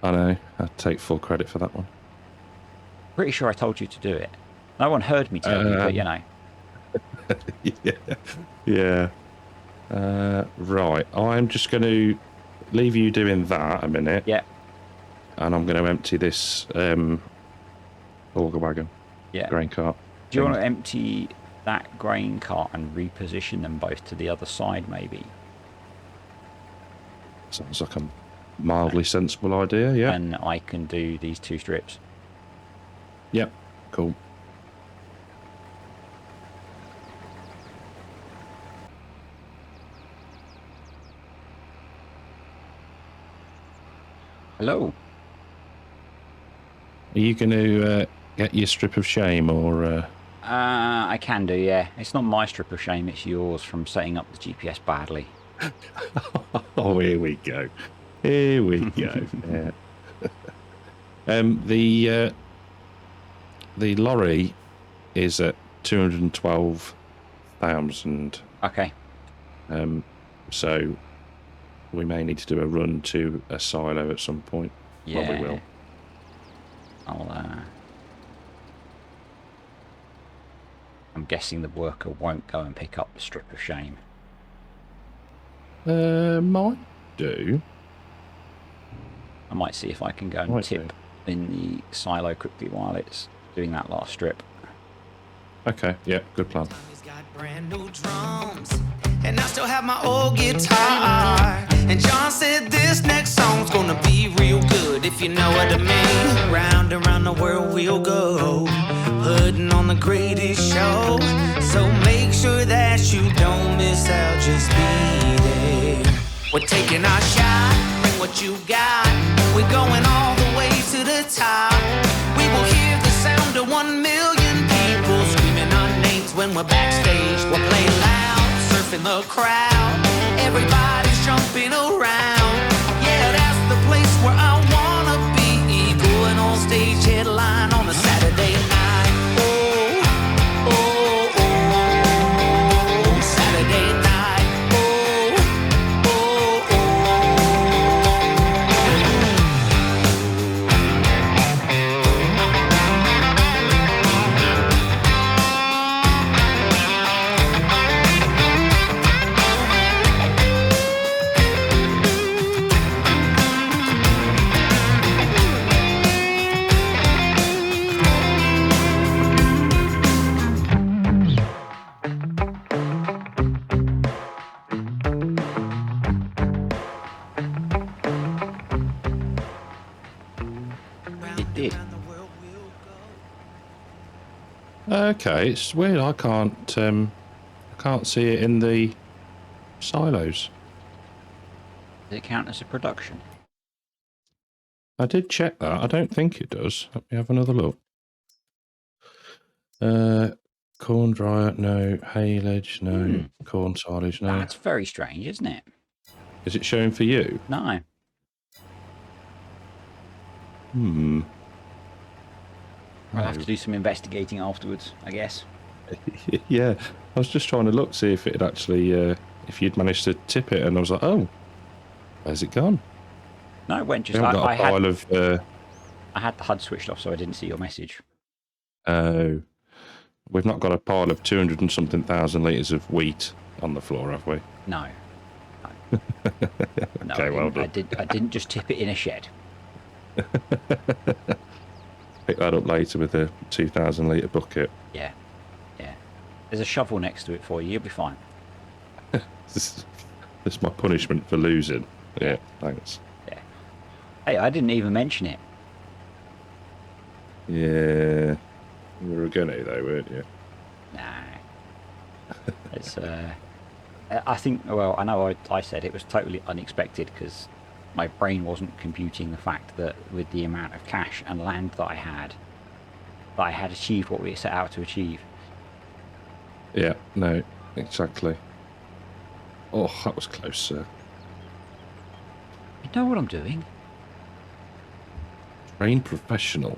Speaker 2: I know. I'd take full credit for that one.
Speaker 1: Pretty sure I told you to do it. No one heard me tell you, but you know.
Speaker 2: Yeah. Right. I'm just going to leave you doing that a minute.
Speaker 1: Yeah.
Speaker 2: And I'm going to empty this auger wagon.
Speaker 1: Yeah.
Speaker 2: Grain cart.
Speaker 1: Do you want to empty that grain cart and reposition them both to the other side, maybe?
Speaker 2: Sounds like a mildly sensible idea, yeah.
Speaker 1: And I can do these 2 strips.
Speaker 2: Yep. Cool.
Speaker 1: Hello.
Speaker 2: Are you going to get your strip of shame, or...
Speaker 1: I can do, yeah. It's not my strip of shame, it's yours from setting up the GPS badly.
Speaker 2: Oh, here we go. Here we go. Yeah. The lorry is at 212,000.
Speaker 1: Okay.
Speaker 2: So we may need to do a run to a silo at some point.
Speaker 1: Yeah.
Speaker 2: Well, we will.
Speaker 1: I'm guessing the worker won't go and pick up the strip of shame.
Speaker 2: Might do.
Speaker 1: I might see if I can go and tip in the silo quickly while it's doing that last strip.
Speaker 2: Okay, yeah, good plan.
Speaker 3: He's got brand new drums, and I still have my old guitar. And John said this next song's gonna be real good, if you know what I mean. Round and round the world we'll go, putting on the greatest show. So make sure that you don't miss out, just be there. We're taking our shot, bring what you got. We're going all the way to the top. We will hear the sound of 1 million people screaming our names when we're backstage. We'll play loud, surfing the crowd. Everybody's jumping around. Yeah, that's the place where I wanna be. Going on stage headline on a Saturday night. Oh, oh, oh, Saturday night. Oh, oh, oh.
Speaker 1: It did.
Speaker 2: Okay, it's weird. I can't see it in the silos.
Speaker 1: Does it count as a production?
Speaker 2: I did check that. I don't think it does. Let me have another look. Corn dryer, no. Haylage, no. Corn silage, no.
Speaker 1: That's very strange, isn't it?
Speaker 2: Is it showing for you?
Speaker 1: No. I'll have to do some investigating afterwards, I guess.
Speaker 2: Yeah, I was just trying to look, see if it had actually, if you'd managed to tip it, and I was like, oh, where's it gone?
Speaker 1: No, it went just...
Speaker 2: I had
Speaker 1: I had the HUD switched off, so I didn't see your message.
Speaker 2: Oh, we've not got a pile of 200 and something thousand litres of wheat on the floor, have we?
Speaker 1: No. No,
Speaker 2: Okay, well done.
Speaker 1: I didn't just tip it in a shed.
Speaker 2: pick that up later with a 2,000 litre bucket.
Speaker 1: Yeah, yeah. There's a shovel next to it for you. You'll be fine.
Speaker 2: This is my punishment for losing. Yeah, thanks.
Speaker 1: Yeah. Hey, I didn't even mention it.
Speaker 2: Yeah, you were going to though, weren't you?
Speaker 1: Nah. It's I think. Well, I know I said it was totally unexpected because my brain wasn't computing the fact that with the amount of cash and land that I had achieved what we set out to achieve.
Speaker 2: Yeah, no, exactly. Oh, that was close, sir.
Speaker 1: You know what I'm doing?
Speaker 2: Trained professional.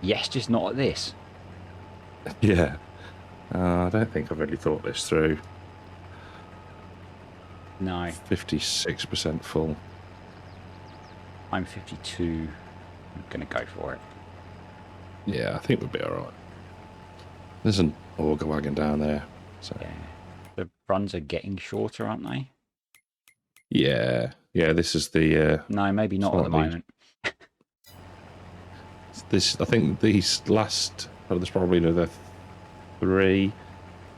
Speaker 1: Yes, just not at this.
Speaker 2: Yeah. I don't think I've really thought this through.
Speaker 1: No,
Speaker 2: 56% full.
Speaker 1: I'm 52. I'm gonna go for it.
Speaker 2: Yeah, I think we'll be all right. There's an auger wagon down there. So.
Speaker 1: Yeah. The runs are getting shorter, aren't they?
Speaker 2: Yeah, this is the...
Speaker 1: No, maybe not at the moment.
Speaker 2: I think these last... there's probably another 3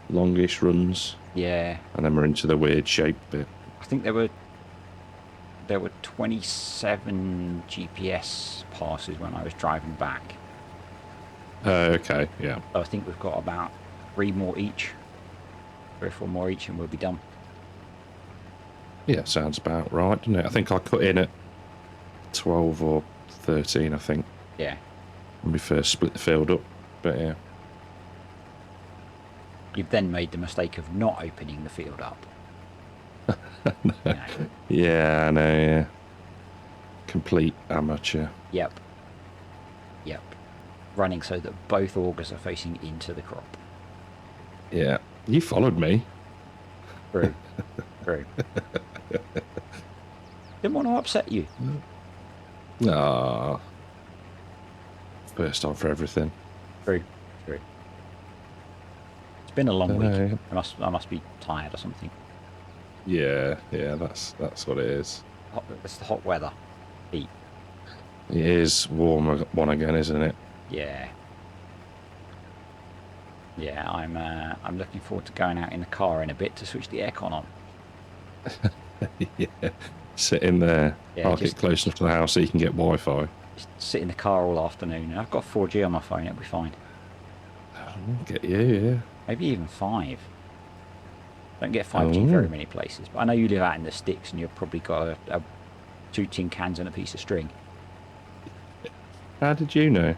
Speaker 2: longish runs.
Speaker 1: Yeah.
Speaker 2: And then we're into the weird shape bit.
Speaker 1: I think there were 27 GPS passes when I was driving back.
Speaker 2: Okay, yeah.
Speaker 1: So I think we've got about 3 more each. 3 or 4 more each and we'll be done.
Speaker 2: Yeah, sounds about right, doesn't it? I think I cut in at 12 or 13, I think.
Speaker 1: Yeah.
Speaker 2: When we first split the field up. But yeah.
Speaker 1: You've then made the mistake of not opening the field up.
Speaker 2: No.
Speaker 1: You know.
Speaker 2: Yeah, I know, yeah. Complete amateur.
Speaker 1: Yep. Running so that both augers are facing into the crop.
Speaker 2: Yeah. You followed me.
Speaker 1: True. Didn't want to upset you.
Speaker 2: Ah. First time for everything.
Speaker 1: True. It's been a long week.
Speaker 2: Yeah.
Speaker 1: I must be tired or something.
Speaker 2: Yeah, that's what it is.
Speaker 1: It's the hot weather. Heat.
Speaker 2: It is warm one again, isn't it?
Speaker 1: Yeah. I'm looking forward to going out in the car in a bit to switch the aircon on.
Speaker 2: Yeah. Sit in there.
Speaker 1: Yeah,
Speaker 2: Park it close enough to the house so you can get Wi-Fi.
Speaker 1: Just sit in the car all afternoon. I've got 4G on my phone. It'll be fine.
Speaker 2: Get you, yeah.
Speaker 1: Maybe even 5. Don't get 5G very many places. But I know you live out in the sticks and you've probably got 2 tin cans and a piece of string.
Speaker 2: How did you know?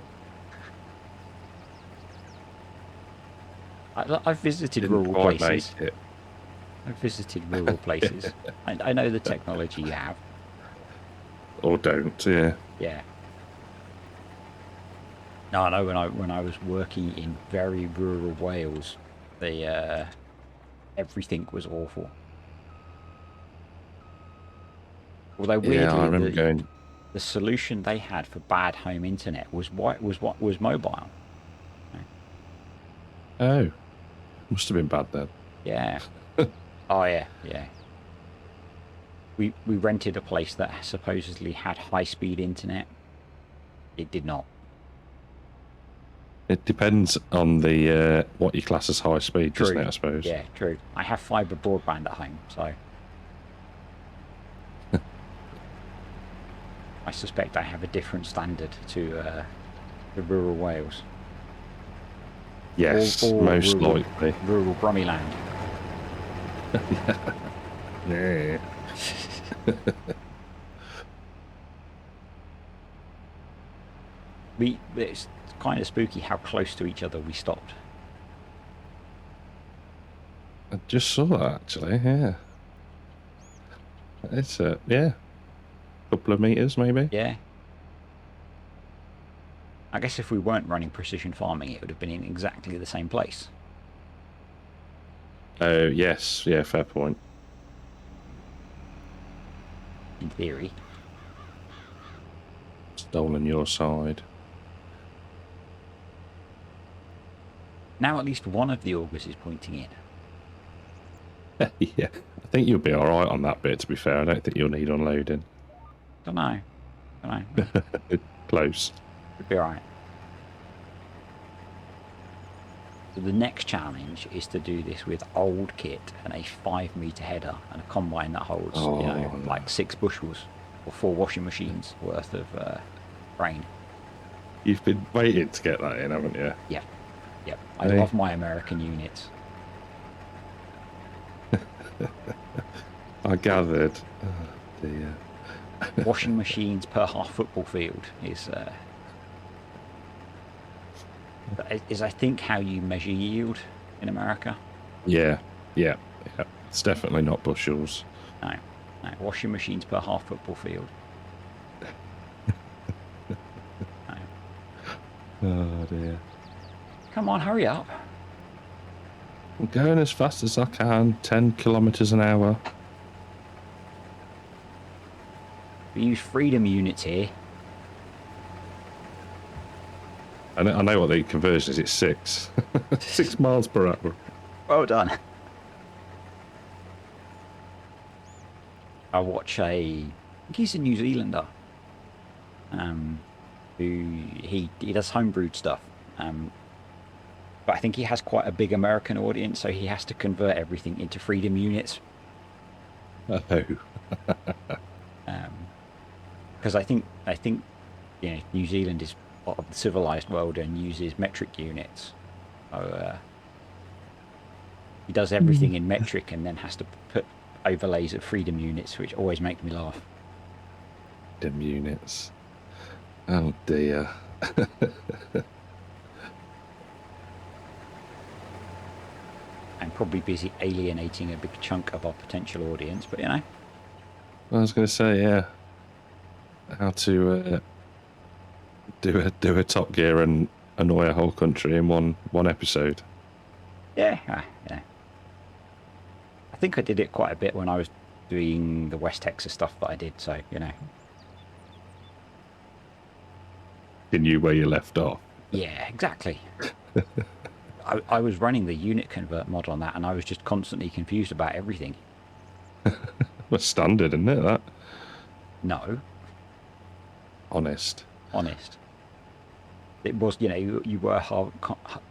Speaker 1: I've visited rural places. I've visited rural places. I know the technology you have.
Speaker 2: Or don't, yeah.
Speaker 1: Yeah. No, I know when I was working in very rural Wales, everything was awful. Although weirdly, the solution they had for bad home internet was mobile.
Speaker 2: Oh, must have been bad then.
Speaker 1: Yeah. Oh yeah. We rented a place that supposedly had high-speed internet. It did not.
Speaker 2: It depends on the what you class as high speed, doesn't it, I suppose?
Speaker 1: Yeah, true. I have fibre broadband at home, so I suspect I have a different standard to the rural Wales.
Speaker 2: Yes,
Speaker 1: or
Speaker 2: most
Speaker 1: rural,
Speaker 2: likely.
Speaker 1: Rural Brummyland.
Speaker 2: Yeah.
Speaker 1: It's kind of spooky how close to each other we stopped.
Speaker 2: I just saw that actually, yeah. It's a couple of meters maybe.
Speaker 1: Yeah. I guess if we weren't running precision farming, it would have been in exactly the same place.
Speaker 2: Oh, yes. Yeah, fair point.
Speaker 1: In theory.
Speaker 2: Stolen your side.
Speaker 1: Now at least one of the augers is pointing in.
Speaker 2: Yeah. I think you'll be alright on that bit, to be fair. I don't think you'll need unloading.
Speaker 1: Don't know.
Speaker 2: Close.
Speaker 1: Should be all right. So the next challenge is to do this with old kit and a 5-meter header and a combine that holds,
Speaker 2: No.
Speaker 1: like 6 bushels or 4 washing machines worth of grain.
Speaker 2: You've been waiting to get that in, haven't you?
Speaker 1: Yep. I
Speaker 2: Hey.
Speaker 1: love my American units.
Speaker 2: I gathered. Oh, dear.
Speaker 1: Washing machines per half football field is I think how you measure yield in America.
Speaker 2: Yeah. It's definitely not bushels.
Speaker 1: No, washing machines per half football field. No.
Speaker 2: Oh, dear.
Speaker 1: Come on, hurry up.
Speaker 2: I'm going as fast as I can, 10 kilometres an hour.
Speaker 1: We use freedom units here.
Speaker 2: I know what the conversion is. It's 6. 6 miles per hour.
Speaker 1: Well done. I watch I think he's a New Zealander. Who he does homebrewed stuff. But I think he has quite a big American audience, so he has to convert everything into freedom units.
Speaker 2: Oh.
Speaker 1: Because I think New Zealand is part of the civilized world and uses metric units. So he does everything in metric and then has to put overlays of freedom units, which always make me laugh.
Speaker 2: Freedom units. Oh dear.
Speaker 1: I'm probably busy alienating a big chunk of our potential audience, but
Speaker 2: I was going to say, yeah, how to do a Top Gear and annoy a whole country in one episode.
Speaker 1: yeah. I think I did it quite a bit when I was doing the West Texas stuff that I did, so
Speaker 2: Continue where you left off.
Speaker 1: Yeah, exactly. I was running the unit convert mod on that, and I was just constantly confused about everything.
Speaker 2: Well, standard, isn't it, that?
Speaker 1: No,
Speaker 2: Honest.
Speaker 1: it was, you were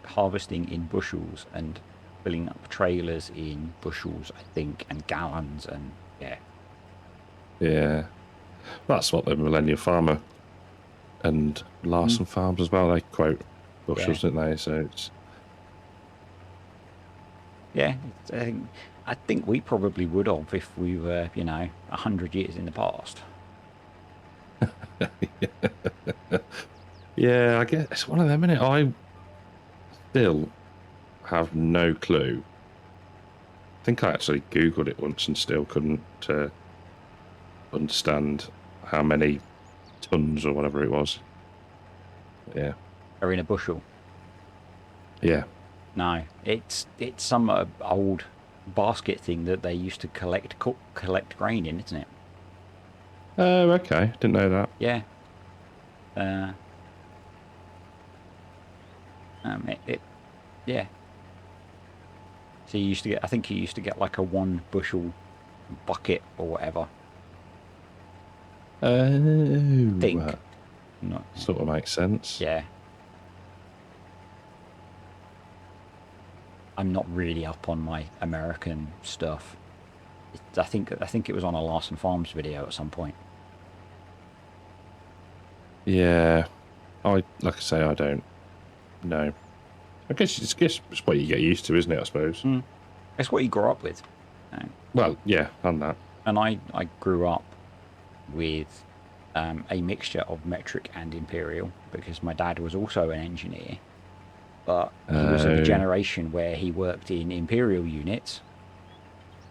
Speaker 1: harvesting in bushels and filling up trailers in bushels, I think, and gallons, and yeah.
Speaker 2: Yeah. That's what the Millennium Farmer and Larson Farms as well, they quote bushels, don't they? So it's...
Speaker 1: Yeah, I think we probably would have if we were, 100 years in the past.
Speaker 2: Yeah, I guess it's one of them, innit? I still have no clue. I think I actually Googled it once and still couldn't understand how many tons or whatever it was. Yeah.
Speaker 1: Or in a bushel.
Speaker 2: Yeah.
Speaker 1: No, it's some old basket thing that they used to collect grain in, isn't it?
Speaker 2: Oh, okay. Didn't know that.
Speaker 1: Yeah. Yeah. So you used to get, I think you used to get like a 1 bushel bucket or whatever.
Speaker 2: Oh.
Speaker 1: Think. Not,
Speaker 2: Sort of makes sense.
Speaker 1: yeah. I'm not really up on my American stuff. I think it was on a Larson Farms video at some point.
Speaker 2: Yeah. Like I say, I don't know. I guess it's what you get used to, isn't it, I suppose?
Speaker 1: It's what you grew up with.
Speaker 2: Well, yeah, and that.
Speaker 1: And I grew up with a mixture of metric and imperial because my dad was also an engineer, but he was of a generation where he worked in imperial units,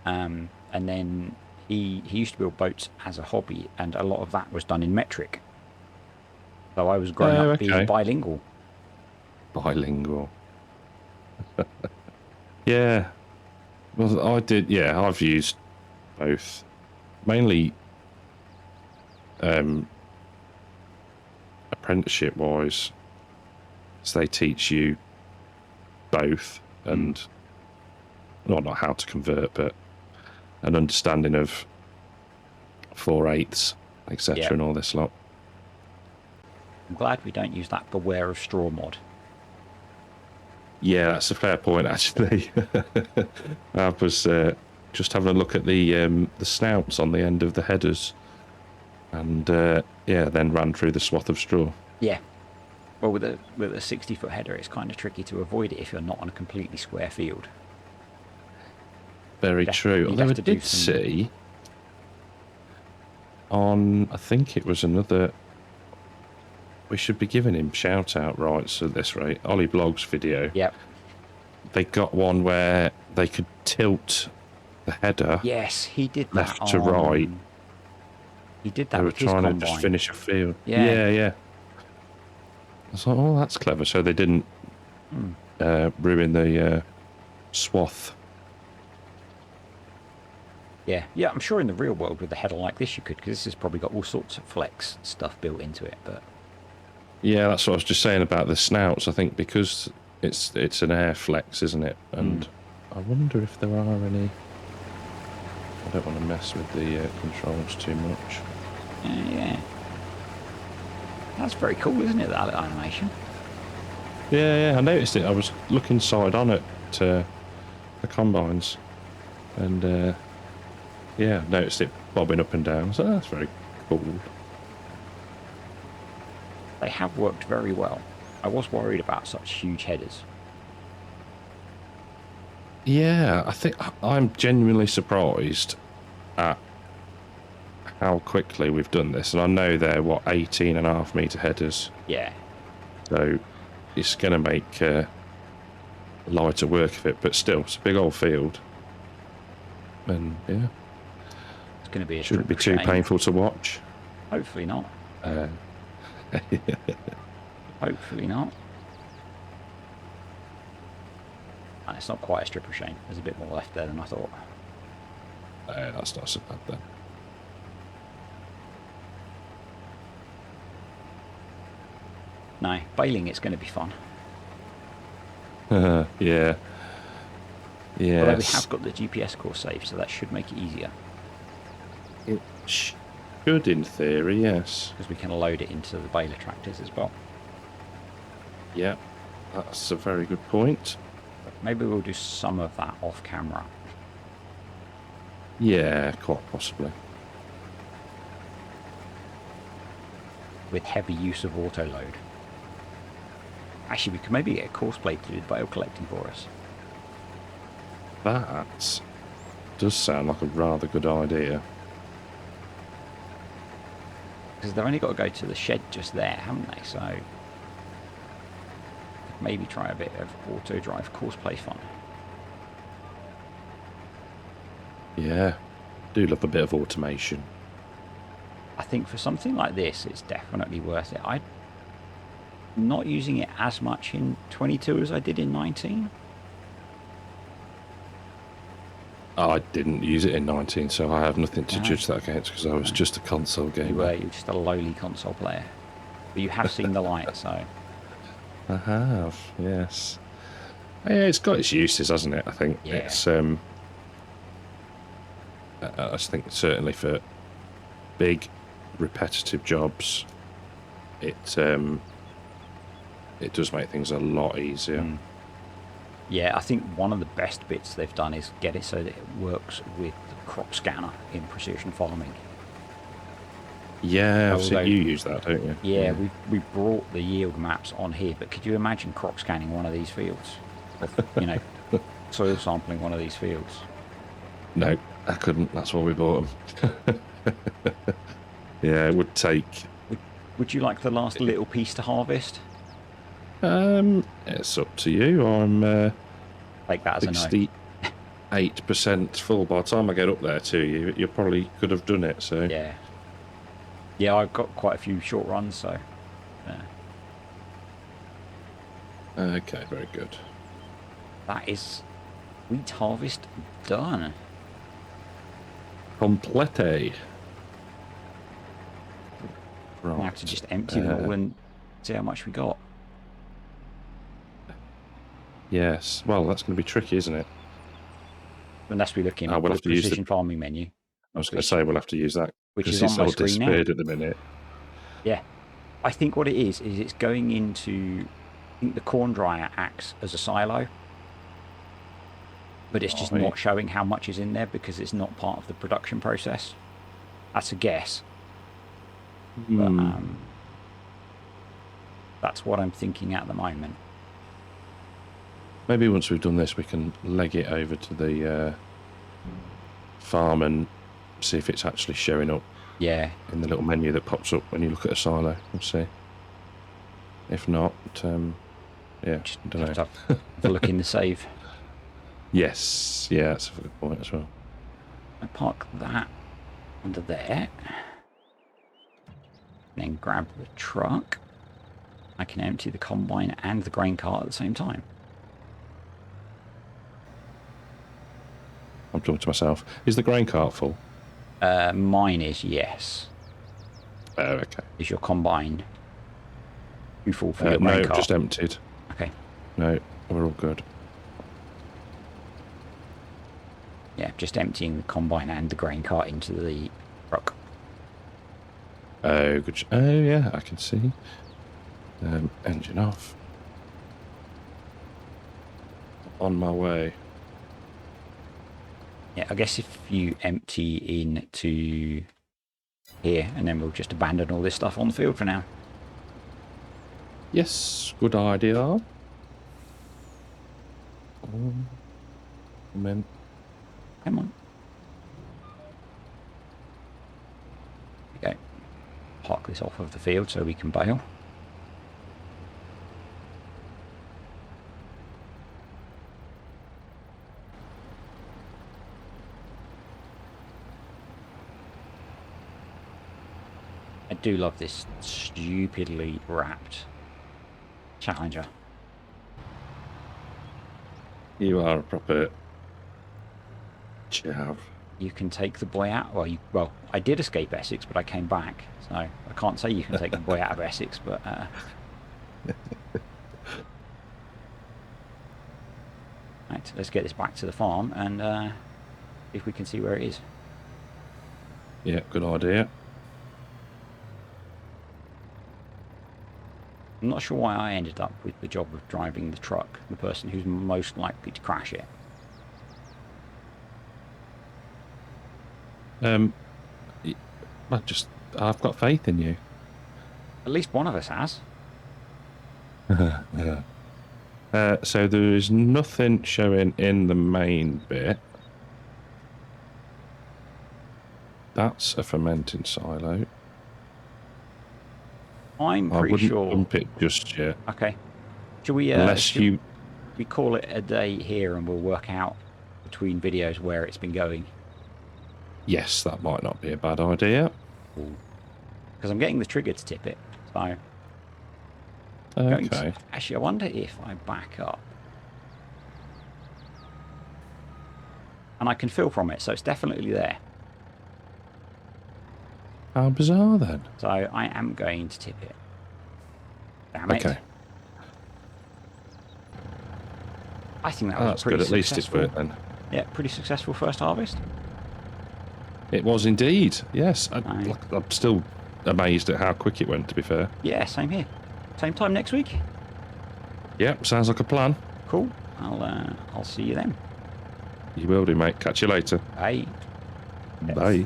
Speaker 1: and then he used to build boats as a hobby, and a lot of that was done in metric. So I was growing up being bilingual.
Speaker 2: Bilingual. Yeah. Well, I did. Yeah, I've used both. Mainly apprenticeship-wise, so they teach you both, and well, not how to convert, but an understanding of 4/8, etc., and all this lot.
Speaker 1: I'm glad we don't use that beware of straw mod.
Speaker 2: Yeah, that's a fair point, actually. I was just having a look at the snouts on the end of the headers, and yeah, then ran through the swath of straw.
Speaker 1: Yeah. Well, with a 60-foot header, it's kind of tricky to avoid it if you're not on a completely square field.
Speaker 2: Very true. Although I did
Speaker 1: some...
Speaker 2: see on, I think it was another. We should be giving him shout-out rights at this rate. Ollie Blog's video.
Speaker 1: Yep.
Speaker 2: They got one where they could tilt the header.
Speaker 1: Yes, he did that
Speaker 2: left to right.
Speaker 1: He did that.
Speaker 2: They were
Speaker 1: with his
Speaker 2: trying
Speaker 1: combine.
Speaker 2: to just finish a field.
Speaker 1: Yeah.
Speaker 2: I was like, oh, that's clever. So they didn't ruin the swath.
Speaker 1: Yeah, I'm sure in the real world with a header like this you could, because this has probably got all sorts of flex stuff built into it. But
Speaker 2: yeah, that's what I was just saying about the snouts. I think because it's an air flex, isn't it? And I wonder if there are any. I don't want to mess with the controls too much.
Speaker 1: Yeah. That's very cool, isn't it, that animation?
Speaker 2: Yeah, I noticed it. I was looking side on at the combines, and yeah, noticed it bobbing up and down. So that's very cool.
Speaker 1: They have worked very well. I was worried about such huge headers.
Speaker 2: Yeah, I think I'm genuinely surprised at how quickly we've done this. And I know they're, 18.5 metre headers.
Speaker 1: Yeah.
Speaker 2: So it's going to make lighter work of it. But still, it's a big old field. And yeah.
Speaker 1: It's going to be a
Speaker 2: shouldn't be too painful to watch.
Speaker 1: Hopefully not. Hopefully not. And it's not quite a strip of shame. There's a bit more left there than I thought.
Speaker 2: That's not so bad then.
Speaker 1: No, bailing it's going to be fun.
Speaker 2: Yeah. Yeah.
Speaker 1: Although we have got the GPS course saved, so that should make it easier.
Speaker 2: It should, in theory, yes.
Speaker 1: Because we can load it into the baler tractors as well.
Speaker 2: Yeah, that's a very good point.
Speaker 1: Maybe we'll do some of that off camera.
Speaker 2: Yeah, quite possibly.
Speaker 1: With heavy use of auto load. Actually, we could maybe get a course plate to do bale collecting for us.
Speaker 2: That does sound like a rather good idea.
Speaker 1: Because they've only got to go to the shed just there, haven't they? So maybe try a bit of auto drive course play fun.
Speaker 2: Yeah, do love a bit of automation.
Speaker 1: I think for something like this, it's definitely worth it. I'm not using it as much in 22 as I did in 19.
Speaker 2: I didn't use it in 19, so I have nothing to judge that against because I was just a console gamer.
Speaker 1: You were just a lowly console player. But you have seen the light, so...
Speaker 2: I have, yes. Yeah, it's got its uses, hasn't it? I think it's... I just think certainly for big, repetitive jobs, it does make things a lot easier.
Speaker 1: Yeah, I think one of the best bits they've done is get it so that it works with the crop scanner in precision farming.
Speaker 2: Yeah, so you use that, don't you?
Speaker 1: Yeah, we brought the yield maps on here, but could you imagine crop scanning one of these fields? Or, soil sampling one of these fields?
Speaker 2: No, I couldn't. That's why we bought them. Yeah, it would take...
Speaker 1: Would you like the last little piece to harvest?
Speaker 2: It's up to you. I'm
Speaker 1: take that as
Speaker 2: 68% full. By the time I get up there to you, you probably could have done it. So
Speaker 1: yeah, I've got quite a few short runs. So
Speaker 2: okay, very good.
Speaker 1: That is wheat harvest done.
Speaker 2: Complete.
Speaker 1: Right. I have to just empty them all and see how much we got.
Speaker 2: Yes. Well, that's going to be tricky, isn't it?
Speaker 1: Unless we look in
Speaker 2: we'll
Speaker 1: the
Speaker 2: have to use
Speaker 1: precision farming menu.
Speaker 2: I was going to say we'll have to use that
Speaker 1: which is on my screen now.
Speaker 2: at the minute.
Speaker 1: Yeah. I think what it is it's going into. I think the corn dryer acts as a silo, but it's just
Speaker 2: Right.
Speaker 1: not showing how much is in there because it's not part of the production process. That's a guess, but that's what I'm thinking at the moment.
Speaker 2: Maybe once we've done this, we can leg it over to the farm and see if it's actually showing up
Speaker 1: Yeah,
Speaker 2: in the little menu that pops up when you look at a silo. We'll see. If not, yeah,
Speaker 1: just
Speaker 2: I don't
Speaker 1: have
Speaker 2: know.
Speaker 1: to have a look in the save.
Speaker 2: Yes, yeah, that's a good point as well.
Speaker 1: I park that under there, and then grab the truck. I can empty the combine and the grain cart at the same time.
Speaker 2: I'm talking to myself. Is the grain cart full?
Speaker 1: Mine is, yes.
Speaker 2: Oh, okay.
Speaker 1: Is your combine too full for your
Speaker 2: No,
Speaker 1: grain cart?
Speaker 2: just emptied.
Speaker 1: Okay.
Speaker 2: No, we're all good.
Speaker 1: Yeah, just emptying the combine and the grain cart into the truck.
Speaker 2: Oh, good. Oh, yeah, I can see. Engine off. On my way.
Speaker 1: Yeah, I guess if you empty into here, and then we'll just abandon all this stuff on the field for now.
Speaker 2: Yes, good idea. Man.
Speaker 1: Come on. Okay. Park this off of the field so we can bail. I do love this stupidly wrapped Challenger.
Speaker 2: You are a proper chav.
Speaker 1: You can take the boy out. Well, I did escape Essex, but I came back. So I can't say you can take the boy out of Essex, but... Right, let's get this back to the farm and see if we can see where it is.
Speaker 2: Yeah, good idea.
Speaker 1: I'm not sure why I ended up with the job of driving the truck, the person who's most likely to crash it.
Speaker 2: I've got faith in you.
Speaker 1: At least one of us has.
Speaker 2: Yeah. So there is nothing showing in the main bit. That's a fermenting silo.
Speaker 1: I'm
Speaker 2: I
Speaker 1: pretty
Speaker 2: wouldn't
Speaker 1: sure.
Speaker 2: dump it just yet.
Speaker 1: Okay. Should we?
Speaker 2: Unless you...
Speaker 1: we call it a day here, and we'll work out between videos where it's been going.
Speaker 2: Yes, that might not be a bad idea.
Speaker 1: Because I'm getting the trigger to tip it. So.
Speaker 2: Okay.
Speaker 1: Actually, I wonder if I back up. And I can feel from it, so it's definitely there.
Speaker 2: How bizarre then.
Speaker 1: So I am going to tip it. Damn it.
Speaker 2: Okay.
Speaker 1: I think that was
Speaker 2: That's
Speaker 1: pretty
Speaker 2: good. At least
Speaker 1: successful.
Speaker 2: it's worked then.
Speaker 1: Yeah, pretty successful first harvest.
Speaker 2: It was indeed. Yes. I'm still amazed at how quick it went, to be fair.
Speaker 1: Yeah, same here. Same time next week.
Speaker 2: Yep, sounds like a plan.
Speaker 1: Cool. I'll see you then.
Speaker 2: You will do, mate. Catch you later.
Speaker 1: Bye.
Speaker 2: Bye.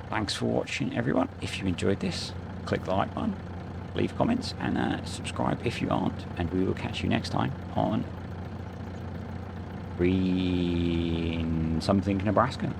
Speaker 1: Thanks for watching, everyone. If you enjoyed this, click the like button, leave comments, and subscribe if you aren't. And we will catch you next time on Green something Nebraska.